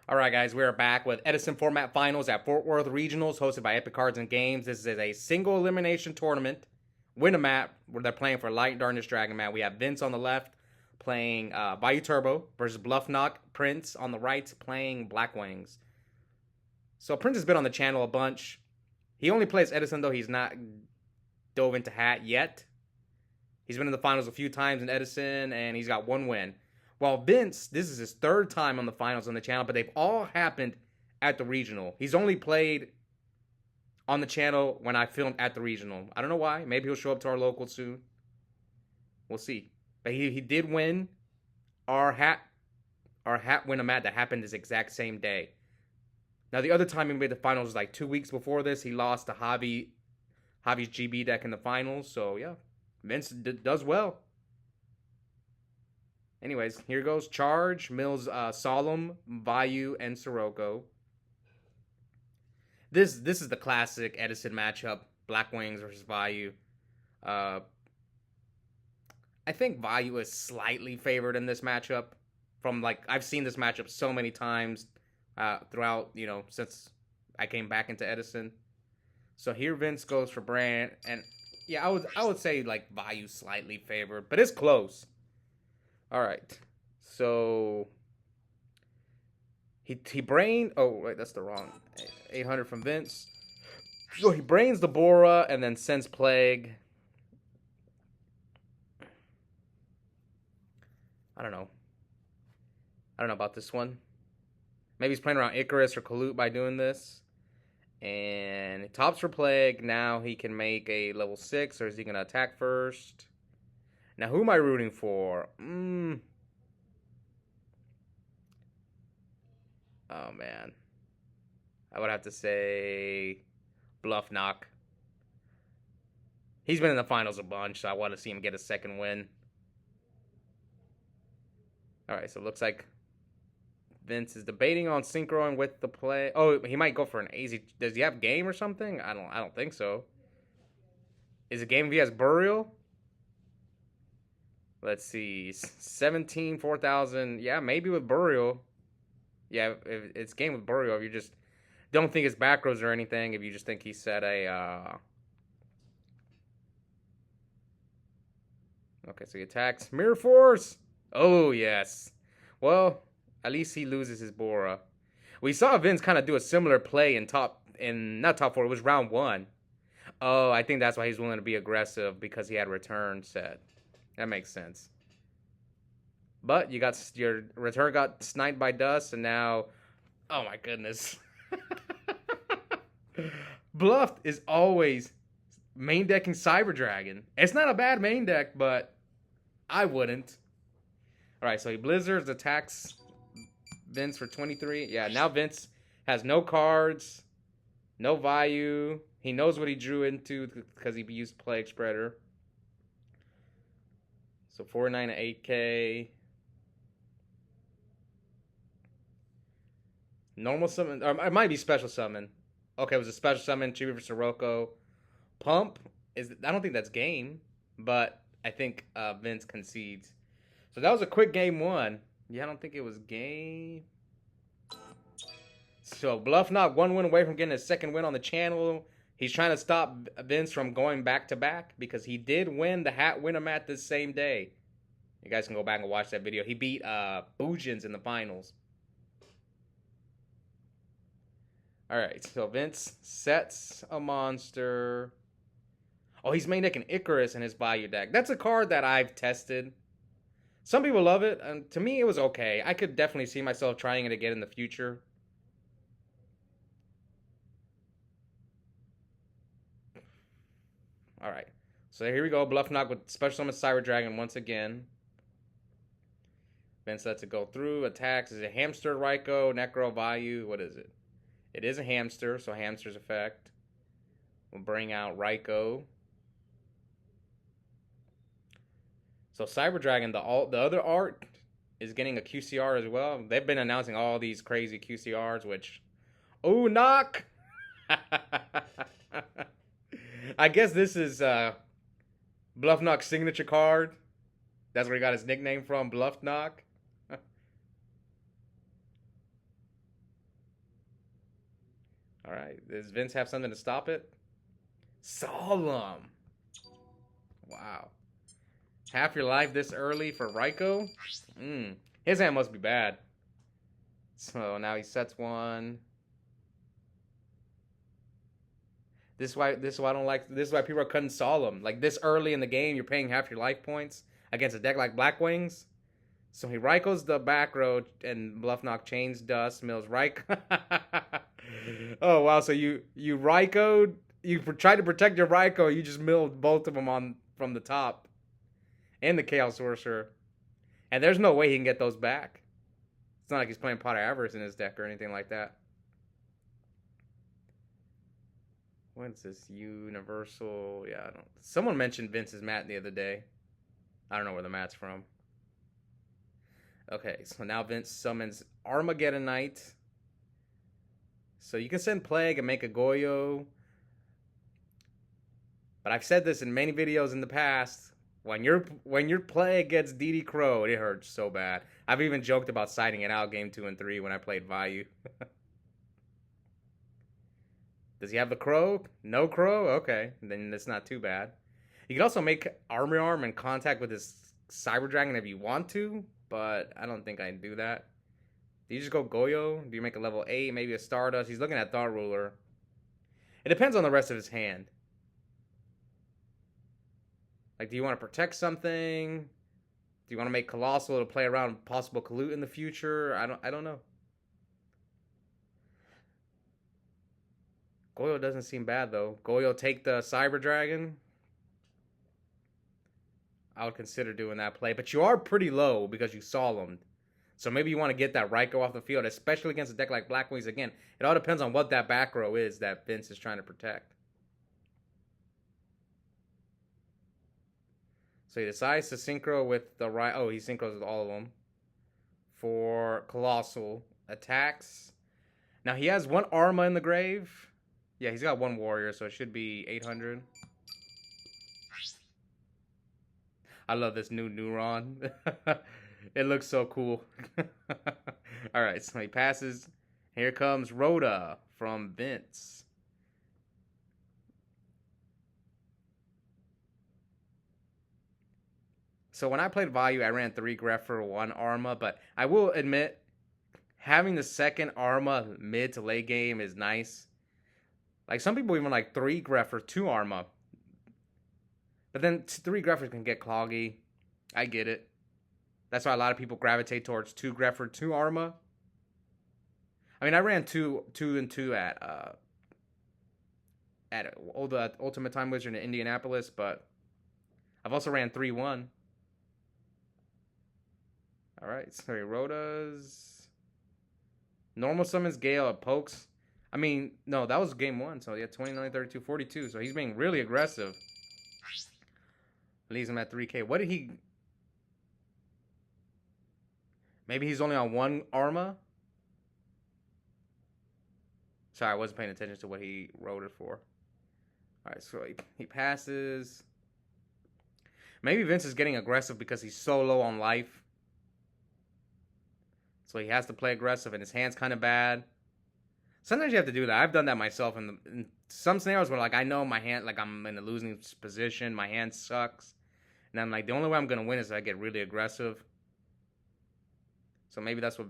All right, guys, we are back with Edison format finals at Fort Worth Regionals, hosted by Epic Cards and Games. This is a single elimination tournament. Win a map where they're playing for Light Darkness Dragon Map. We have Vince on the left playing Vayu Turbo versus bluffednoc. Prince on the right playing Blackwings. So Prince has been on the channel a bunch. He only plays Edison, though. He's not dove into Hat yet. He's been in the finals a few times in Edison, and he's got one win. While Vince, this is his third time on the finals on the channel, but they've all happened at the regional. He's only played on the channel when I filmed at the regional. I don't know why. Maybe he'll show up to our local soon. We'll see. But he did win our hat win a mat that happened this exact same day. Now, the other time he made the finals was like 2 weeks before this. He lost to Javi's GB deck in the finals. So, yeah, Vince does well. Anyways, here goes Charge, Mills, Solemn, Vayu, and Sirocco. This is the classic Edison matchup, Blackwings versus Vayu. I think Vayu is slightly favored in this matchup. I've seen this matchup so many times throughout, since I came back into Edison. So here Vince goes for Brand, and yeah, I would say like Vayu slightly favored, but it's close. All right, so he brained. Oh wait, that's the wrong 800 from Vince. So he brains the Bora and then sends Plague. I don't know about this one. Maybe he's playing around Icarus or Kalut by doing this. And he tops for Plague. Now he can make a level 6, or is he going to attack first? Now, who am I rooting for? Oh, man. I would have to say bluffednoc. He's been in the finals a bunch, so I want to see him get a second win. All right, so it looks like Vince is debating on synchroing with the play. Oh, he might go for an AZ. Does he have game or something? I don't think so. Is it game if he has Burial? Let's see. 17, 4,000. Yeah, maybe with Burial. Yeah, if it's game with Burial. If you just don't think it's back rows or anything. If you just think he set a... Okay, so he attacks. Mirror Force! Oh, yes. Well, at least he loses his Bora. We saw Vince kind of do a similar play not top 4. It was round 1. Oh, I think that's why he's willing to be aggressive, because he had return set. That makes sense. But your return got sniped by Dust, and now, oh my goodness. Bluffed is always main decking Cyber Dragon. It's not a bad main deck, but I wouldn't. All right, so he Blizzards, attacks Vince for 23. Yeah, now Vince has no cards, no Vayu. He knows what he drew into because he used Plague Spreader. So 4-9 to 8K. Normal summon, or it might be special summon. Okay, it was a special summon, Chibi for Sirocco. Pump I don't think that's game, but I think Vince concedes. So that was a quick game 1. Yeah, I don't think it was game. So bluffednoc 1 win away from getting his second win on the channel. He's trying to stop Vince from going back to back, because he did win the hat win a mat this same day. You guys can go back and watch that video. He beat Bujins in the finals. All right, so Vince sets a monster. Oh, he's main decking Icarus in his Vayu deck. That's a card that I've tested. Some people love it, and to me, it was okay. I could definitely see myself trying it again in the future. All right, so here we go. Bluffednoc with special summon Cyber Dragon once again. Vince lets it go through. Attacks. Is it Hamster, Raikou, Necro, Vayu? What is it? It is a Hamster, so Hamster's effect. We'll bring out Raikou. So Cyber Dragon, the other art, is getting a QCR as well. They've been announcing all these crazy QCRs, which... Oh, knock! I guess this is bluffednoc's signature card. That's where he got his nickname from, bluffednoc. All right. Does Vince have something to stop it? Solemn. Wow. Half your life this early for Raiko? His hand must be bad. So now he sets one. This is why I don't like. This is why people are cutting Solemn. Like this early in the game, you're paying half your life points against a deck like Blackwings. So he Raikos the back row and bluffednoc chains dust mills Raiko. Oh wow! So you Raikoed. You tried to protect your Raiko. You just milled both of them on from the top, and the Chaos Sorcerer. And there's no way he can get those back. It's not like he's playing Pot of Avarice in his deck or anything like that. What's this? Universal? Yeah, I don't. Someone mentioned Vince's mat the other day. I don't know where the mat's from. Okay, so now Vince summons Armageddon Knight. So you can send Plague and make a Goyo. But I've said this in many videos in the past. When your Plague gets DD Crow, it hurts so bad. I've even joked about siding it out game 2 and 3 when I played Vayu. Does he have the Crow? No Crow? Okay, then it's not too bad. You can also make Armor Arm in contact with his Cyber Dragon if you want to, but I don't think I can do that. Do you just go Goyo? Do you make a level 8, maybe a Stardust? He's looking at Thought Ruler. It depends on the rest of his hand. Like, do you want to protect something? Do you want to make Colossal to play around possible Kalut in the future? I don't know. Goyo doesn't seem bad, though. Goyo take the Cyber Dragon. I would consider doing that play. But you are pretty low because you Solemned. So maybe you want to get that Raiko off the field, especially against a deck like Blackwings. Again, it all depends on what that back row is that Vince is trying to protect. So he decides to synchro with the right. Oh, he synchros with all of them. For Colossal attacks. Now he has one Arma in the grave. Yeah, he's got one warrior, so it should be 800. I love this new Neuron. It looks so cool. Alright, so he passes. Here comes Rhoda from Vince. So when I played Vayu, I ran 3 Greph for 1 Arma, but I will admit, having the second Arma mid to late game is nice. Like, some people even like 3 Greph for 2 Arma. But then 3 Greffers can get cloggy. I get it. That's why a lot of people gravitate towards 2 Greph for 2 Arma. I mean, I ran 2 and 2 at the Ultimate Time Wizard in Indianapolis, but I've also ran 3-1. Alright, so Rhoda's normal summons Gale at pokes. I mean, no, that was game 1, so yeah, 29, 32, 42. So he's being really aggressive. Leaves him at 3K. What did he... Maybe he's only on 1 Arma? Sorry, I wasn't paying attention to what he wrote it for. Alright, so he passes. Maybe Vince is getting aggressive because he's so low on life. So he has to play aggressive, and his hand's kind of bad. Sometimes you have to do that. I've done that myself in some scenarios where, like, I know my hand, like, I'm in a losing position. My hand sucks. And I'm like, the only way I'm going to win is if I get really aggressive. So maybe that's what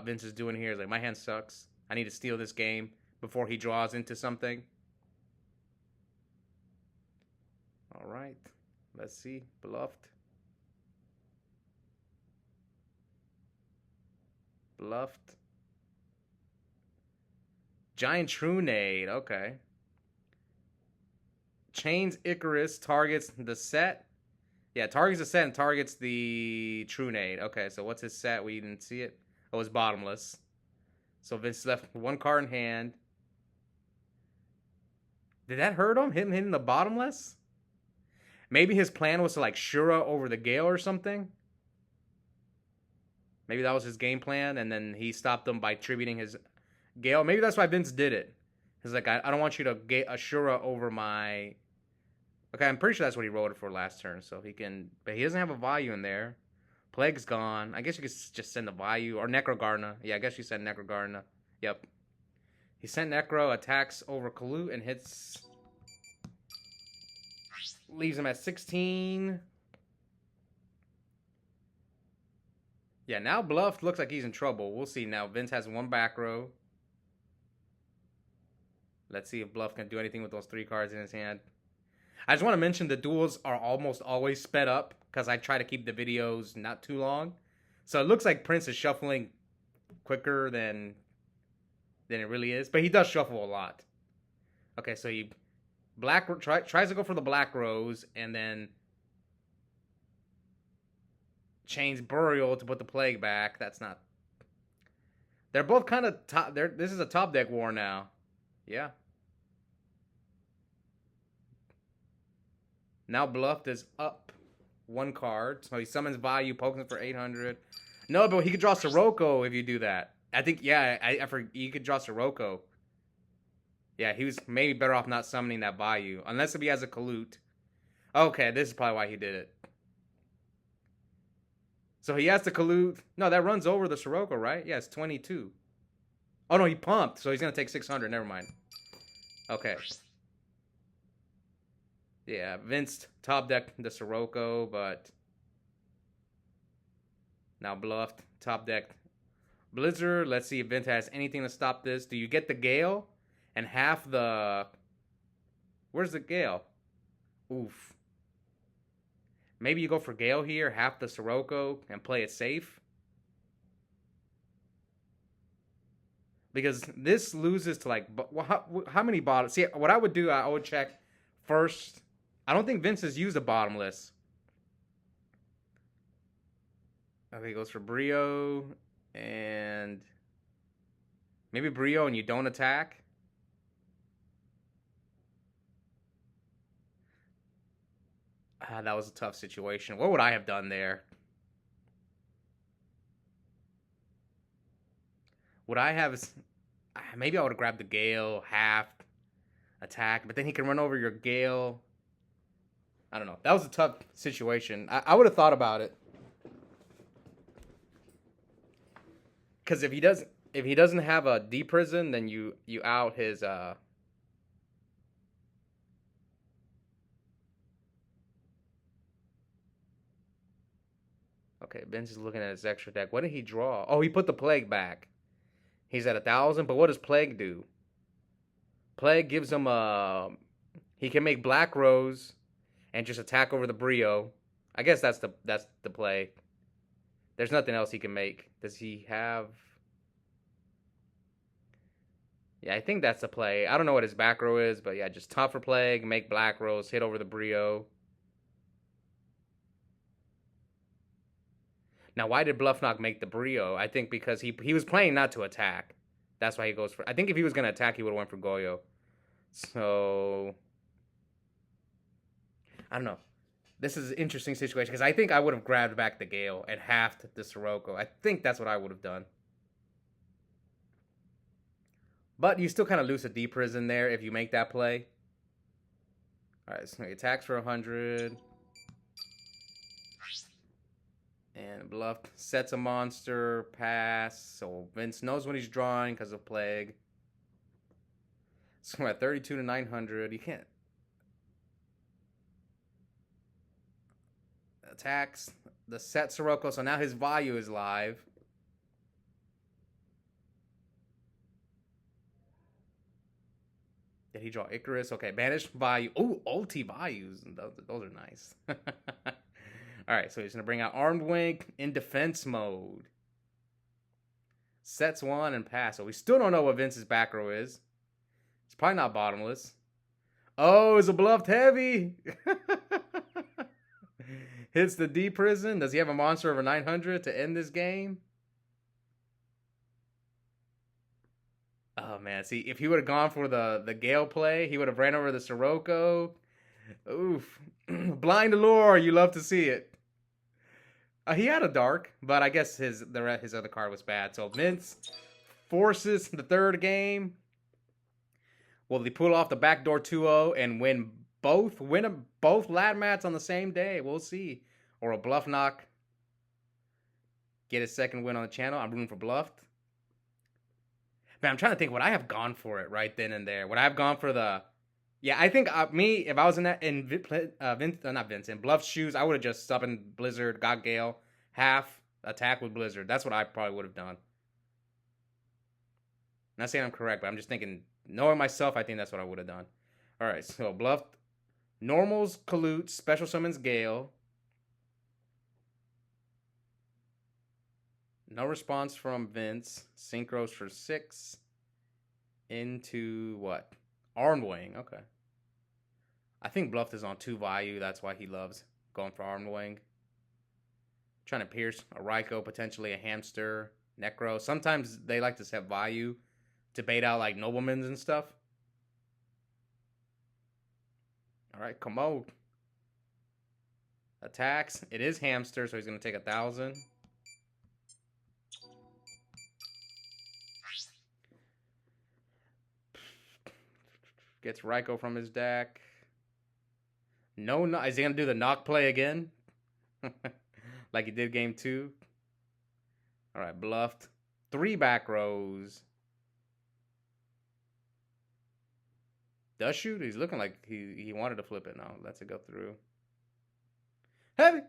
Vince is doing here. Is like, my hand sucks. I need to steal this game before he draws into something. All right. Let's see. Bluffed. Bluffed. Giant Trunade. Okay. Chains Icarus targets the set. Yeah, targets the set and targets the Trunade. Okay, so what's his set? We didn't see it. Oh, it's bottomless. So Vince left 1 card in hand. Did that hurt him? Him hitting the bottomless? Maybe his plan was to like Shura over the Gale or something. Maybe that was his game plan, and then he stopped him by tributing his Gale. Maybe that's why Vince did it. He's like, I don't want you to get a Shura over my... Okay, I'm pretty sure that's what he wrote it for last turn, so he can... But he doesn't have a Vayu in there. Plague's gone. I guess you could just send the Vayu, or Necrogarna. Yeah, I guess you send Necrogarna. Yep. He sent Necro, attacks over Kalut, and hits. Leaves him at 16. Yeah, now Bluff looks like he's in trouble. We'll see now. Vince has one back row. Let's see if Bluff can do anything with those 3 cards in his hand. I just want to mention the duels are almost always sped up because I try to keep the videos not too long. So it looks like Prince is shuffling quicker than it really is. But he does shuffle a lot. Okay, so he tries to go for the black rose and then chains Burial to put the plague back. That's not... They're both kind of top... This is a top deck war now. Yeah. Now Bluffed is up 1 card. So he summons Vayu, pokes him for 800. No, but he could draw Sirocco if you do that. I think, yeah, I forget, he could draw Sirocco. Yeah, he was maybe better off not summoning that Vayu. Unless if he has a Kalut. Okay, this is probably why he did it. So he has the Kalut. No, that runs over the Sirocco, right? Yeah, it's 22. Oh, no, he pumped. So he's going to take 600. Never mind. Okay. Yeah, Vince top decked the Sirocco, but now Bluffed, top decked Blizzard. Let's see if Vince has anything to stop this. Do you get the Gale and half the... Where's the Gale? Oof. Maybe you go for Gale here, half the Sirocco, and play it safe. Because this loses to like... How many bottoms? See, what I would do, I would check first... I don't think Vince has used a bottomless. Okay, he goes for Brio. And maybe Brio and you don't attack. That was a tough situation. What would I have done there? Would I have... Maybe I would have grabbed the Gale, half attack. But then he can run over your Gale... I don't know. That was a tough situation. I would have thought about it. Because if he doesn't have a D prison, then you out his Okay, Ben's is looking at his extra deck. What did he draw? Oh, he put the Plague back. He's at 1,000, but what does Plague do? Plague gives him a... He can make Black Rose and just attack over the Brio. I guess that's the play. There's nothing else he can make. Does he have... Yeah, I think that's the play. I don't know what his back row is, but yeah, just top for Plague, make Black Rose, hit over the Brio. Now, why did bluffednoc make the Brio? I think because he was playing not to attack. That's why he goes for... I think if he was going to attack, he would have went for Goyo. So... I don't know. This is an interesting situation because I think I would have grabbed back the Gale and halved the Sirocco. I think that's what I would have done. But you still kind of lose a D prison there if you make that play. Alright, so he attacks for 100. And Bluff sets a monster, pass. So Vince knows when he's drawing because of Plague. So we're at 32 to 900. You can't... Attacks the set Sirocco, so now his Vayu is live. Did he draw Icarus? Okay, banish Vayu. Oh, ulti Vayus. Those are nice. Alright, so he's going to bring out Armed Wing in defense mode. Sets 1 and pass. So we still don't know what Vince's back row is. It's probably not bottomless. Oh, it's a bluffed heavy. Hits the D prison. Does he have a monster over 900 to end this game? Oh, man. See, if he would have gone for the Gale play, he would have ran over the Sirocco. Oof. Blind Allure. You love to see it. He had a Dark, but I guess his other card was bad. So Vince forces the third game. Will he pull off the backdoor 2-0 and win both lat mats on the same day? We'll see. Or a bluffednoc get his second win on the channel. I'm rooting for Bluffed. Man, I'm trying to think. Would I have gone for it right then and there? Would I have gone for the? Yeah, I think me, if I was in that not Vincent Bluff's shoes, I would have just summoned Blizzard, got Gale, half attack with Blizzard. That's what I probably would have done. Not saying I'm correct, but I'm just thinking, knowing myself, I think that's what I would have done. All right, so Bluff, normals, Kalute, special summons Gale. No response from Vince. Synchros for 6. Into what? Armed Wing. Okay. I think Bluff is on 2 Vayu. That's why he loves going for Armed Wing. Trying to pierce a Raikou, potentially a Hamster, Necro. Sometimes they like to set Vayu to bait out like Noblemans and stuff. All right, come on. Attacks. It is Hamster, so he's going to take 1,000. Gets Raikou from his deck. No, is he going to do the knock play again? Like he did game 2. All right, bluffed. 3 back rows. Does shoot? He's looking like he wanted to flip it now. Let's it go through. Heavy!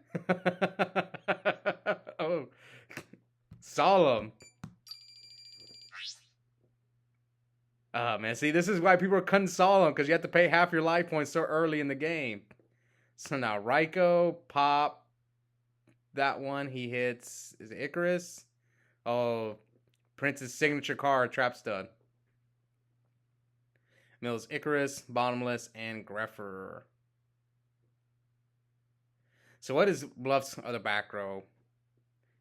Oh. Solemn. Man, see, this is why people are cutting Solemn, because you have to pay half your life points so early in the game. So now Raikou, pop. That one, he hits, is it Icarus? Oh, Prince's signature card, Trap Stud. Mills, Icarus, Bottomless, and Greffer. So what is Bluff's other back row?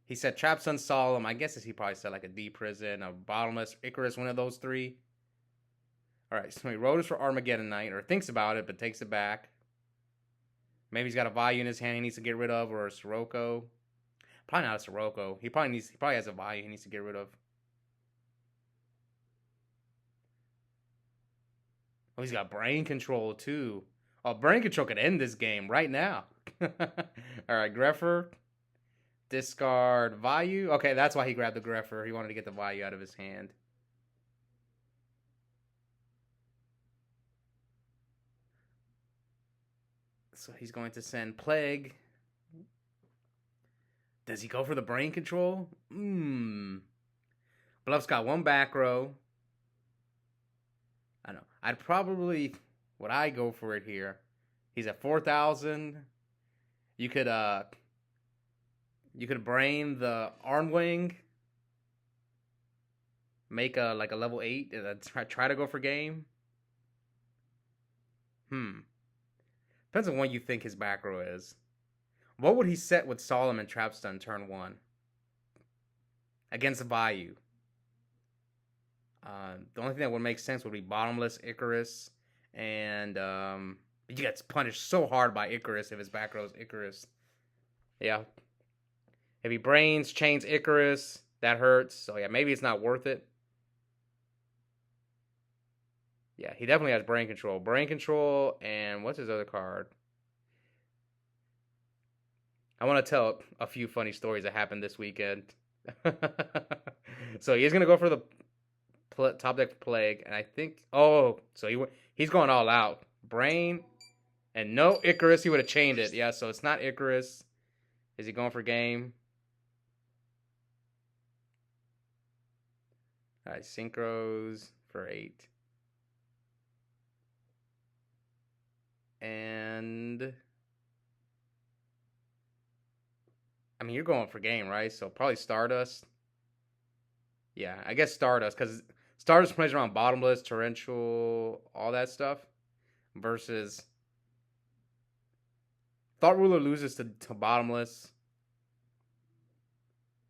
He said Trap Stun, Solemn. I guess he probably said like a D Prison, a Bottomless, Icarus, one of those 3. All right, so he wrote us for Armageddon Knight, or thinks about it, but takes it back. Maybe he's got a Vayu in his hand he needs to get rid of, or a Sirocco. Probably not a Sirocco. He probably has a Vayu he needs to get rid of. Oh, he's got Brain Control, too. Oh, Brain Control could end this game right now. All right, Greffer. Discard Vayu. Okay, that's why he grabbed the Greffer. He wanted to get the Vayu out of his hand. So he's going to send Plague. Does he go for the Brain Control? Bluff's got 1 back row. I know. Would I go for it here? He's at 4,000. You could brain the Arm Wing. Make a level 8 and try to go for game. Depends on what you think his back row is. What would he set with Solomon Trap Stun turn 1? Against Vayu. The only thing that would make sense would be Bottomless, Icarus, and he gets punished so hard by Icarus if his back row is Icarus. Yeah. If he brains, chains Icarus, that hurts. So yeah, maybe it's not worth it. Yeah, he definitely has Brain Control. Brain Control, and what's his other card? I want to tell a few funny stories that happened this weekend. So he's going to go for the top deck Plague, and I think... Oh, so he's going all out. Brain, and no Icarus. He would have chained it. Yeah, so it's not Icarus. Is he going for game? All right, Synchros for 8. And... I mean, you're going for game, right? So probably Stardust. Yeah, I guess Stardust, because Stardust plays around Bottomless, Torrential, all that stuff. Versus Thought Ruler loses to Bottomless.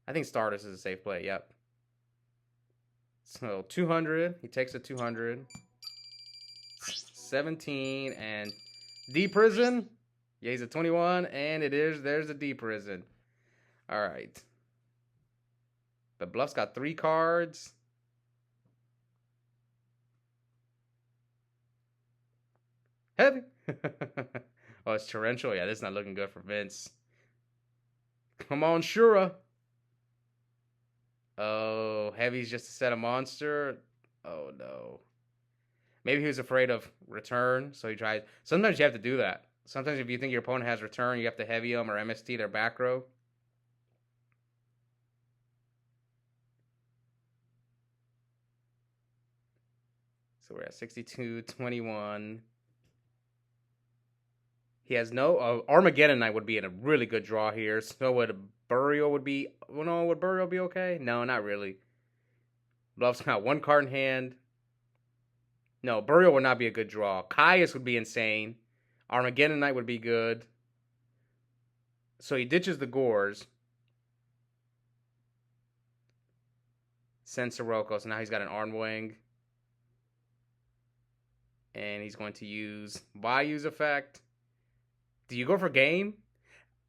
I think Stardust is a safe play, yep. So 200, he takes a 200. 17, and D Prison. Yeah, he's a 21, and there's a D Prison. All right. But Bluff's got 3 cards. Heavy. Oh, it's Torrential. Yeah, this is not looking good for Vince. Come on, Shura. Oh, heavy's just to set a monster. Oh no. Maybe he was afraid of return, so he tried. Sometimes you have to do that. Sometimes if you think your opponent has return, you have to heavy them or MST their back row. So we're at 62-21. He has no Armageddon Knight would be in a really good draw here. So would Burial would be. Well, no, would Burial be okay? No, not really. Bluff's got one card in hand. No, Burial would not be a good draw. Caius would be insane. Armageddon Knight would be good. So he ditches the Gores. Sends Sirocco, so now he's got an Armwing. And he's going to use Vayu's effect. Do you go for game?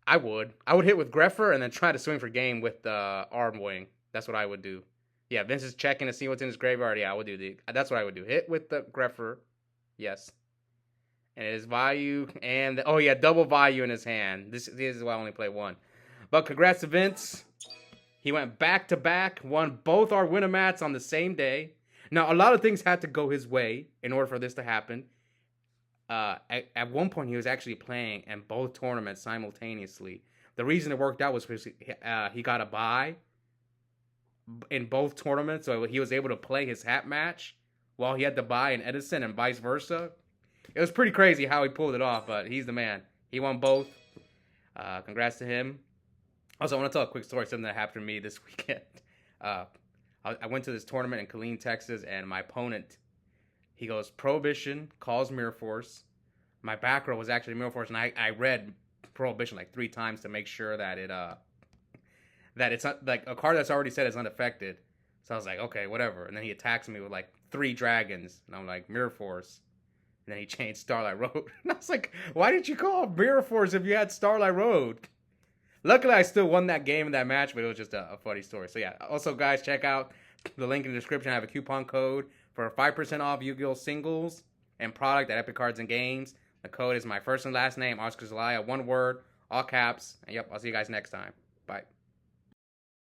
I would. I would hit with Greffer and then try to swing for game with the Armwing. That's what I would do. Yeah, Vince is checking to see what's in his graveyard. Yeah, I would do that's what I would do. Hit with the Greffer. Yes. And it is Vayu and oh yeah, double Vayu in his hand. This is why I only play one. But congrats to Vince. He went back to back, won both our Winnamats on the same day. Now a lot of things had to go his way in order for this to happen. At one point he was actually playing in both tournaments simultaneously. The reason it worked out was because he got a bye in both tournaments, so he was able to play his hat match while he had to buy in Edison and vice versa. It was pretty crazy how he pulled it off, but he's the man. He won both. Congrats to him. Also, I want to tell a quick story, something that happened to me this weekend. I went to this tournament in Killeen, Texas, and my opponent, he goes Prohibition, calls Mirror Force. My back row was actually Mirror Force, and I read Prohibition like 3 times to make sure that it's not like a card that's already said is unaffected. So I was like, okay, whatever. And then he attacks me with like 3 dragons, and I'm like Mirror Force. And then he changed Starlight Road. And I was like, why did you call Mirror Force if you had Starlight Road? Luckily, I still won that game in that match, but it was just a funny story. So yeah, also guys, check out the link in the description. I have a coupon code for 5% off Yu-Gi-Oh! Singles and product at Epic Cards and Games. The code is my first and last name, Oscar Zelaya, one word, all caps. And yep, I'll see you guys next time. Bye.